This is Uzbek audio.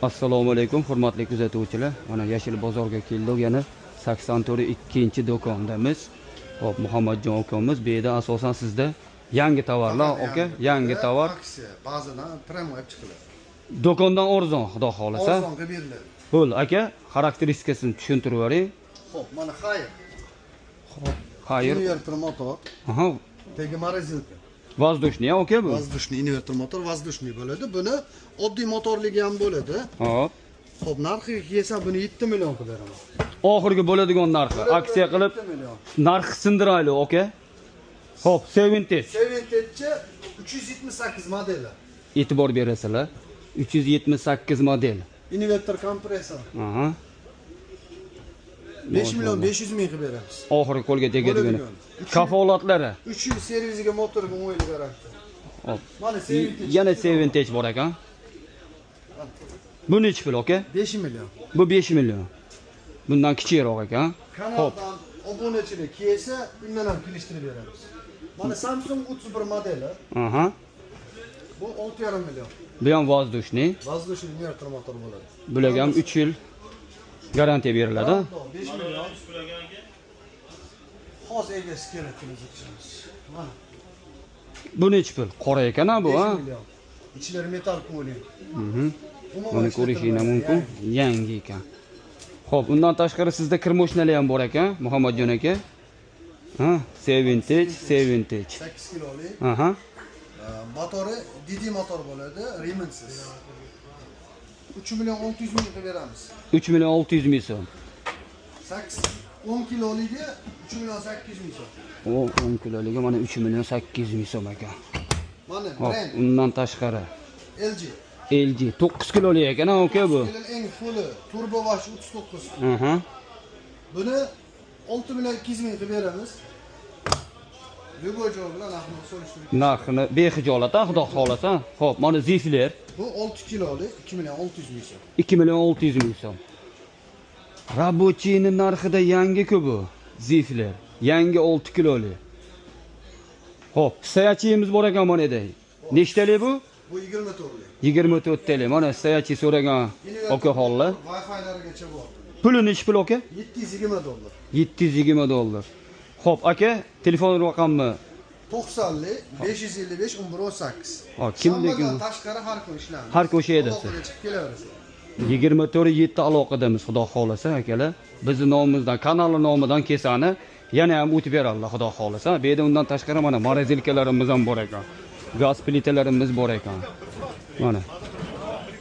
Assalomu alaykum, hurmatli kuzatuvchilar. Mana Yashil bozorga keldik, yana 82-do'kondamiz. Hop, Muhammadjon akamiz, bu yerda asosan sizda yangi tovarlar, aka, yangi tovar. Aksiya, ba'zan prem olib chiqiladi. Do'kondan arzon, xudo xolasa. Arzonga beriladi. Bo'l, aka, xarakteristikasini tushuntirib bering. Xo'p, mana xayr. Xo'p, xayr. Invertor motor. Aha, Tegi morozilka. воздушный, aka bu. Воздушный invertor motor, воздушный bo'ladi. Buni oddiy motorligi ham bo'ladi. Hop. Xo'p, narxiga kelsa buni 7 million qilib beraman. Oxirgi bo'ladigan narxi, aksiya qilib 7 million. narxi sindiraylik, aka. Hop, Sevintage. Sevintage 378 modeli. E'tibor berasizlar. 378 model. Invertor kompressor. Aha. 5 million 500 ming qilib beramiz. Oxirgi qo'lga tegadigan. Kafolatlari. 3 yil servisiga motorga o'yilib beradi. Hop. Mana Sevintage. Yana Sevintage bor ekan. Bu nechi pul, aka? 5 million. Bu 5 million. Bundan kichikroq ekan. Kanaldan obunachilik kelsa, undan ham kelishtirib beramiz. Mana Samsung 31 modeli. Aha. Bu 6,5 million. Bu ham воздушный. Воздушный invertor motor bo'ladi. Bularga ham 3 yil garantiya beriladi. 5 million. Hozir egasi kerak o'zimiz. Mana Bu nechi pul? Qora ekan bu, 5 ha? million. Ichlari metal ko'ling. Buni ko'rishingiz mumkin. Yangi ekan. Xo'p, undan tashqari sizda kir moshinalar ham bor ekan, Muhammadjon aka. Ha, Sevintage. 8 kilolik. Aha. Motori DD motor bo'ladi, remontsiz. 3 million 600 ming qilib beramiz. 3 million 600 ming so'm. 10 kiloligi 3 million 800 ming so'm. O 10 kiloligi mana 3 million 800 ming so'm ekan. Mana Hop, brend undan tashqari LG. LG 9 kilolik ekan, aka bu. Eng full turbo vash 39. Aha. Buni 6 million 200 ming qilib beramiz. Любой joy bilan narxini solishtirib. Narxini bexijolat, xudo xolasa. Xo'p, mana zifler Bu 6 kilolik 2 million 600 ming so'm. 2 million 600 ming so'm. Rabochiyning narxida yangi-ku bu. Zifler, yangi 6 kilolik. Xo'p, sayachimiz bor ekan mana edi. Nechtalik bu? Bu 24lik. 24 talik. Mana sayachi so'ragan aka hollar. Wi-Fi'larigacha bor. Puli nechi pul, aka? 720 dollar. 720 dollar. Xo'p, aka, telefon raqammi? 90lik 555 1118. Ha, kimligini? Tashqari har kun ishlaymiz. Har kun o'sha yerda. Chiqib kelaverasiz. 24/7 aloqadamiz, xudo xolasa, akalar. Bizning nomimizdan, kanal nomidan kesani yana ham o'tib beradi, xudo xolasa. Bu yerda undan tashqari mana morozilkalarimiz ham bor ekan. Gaz plitalarimiz bor ekan. Mana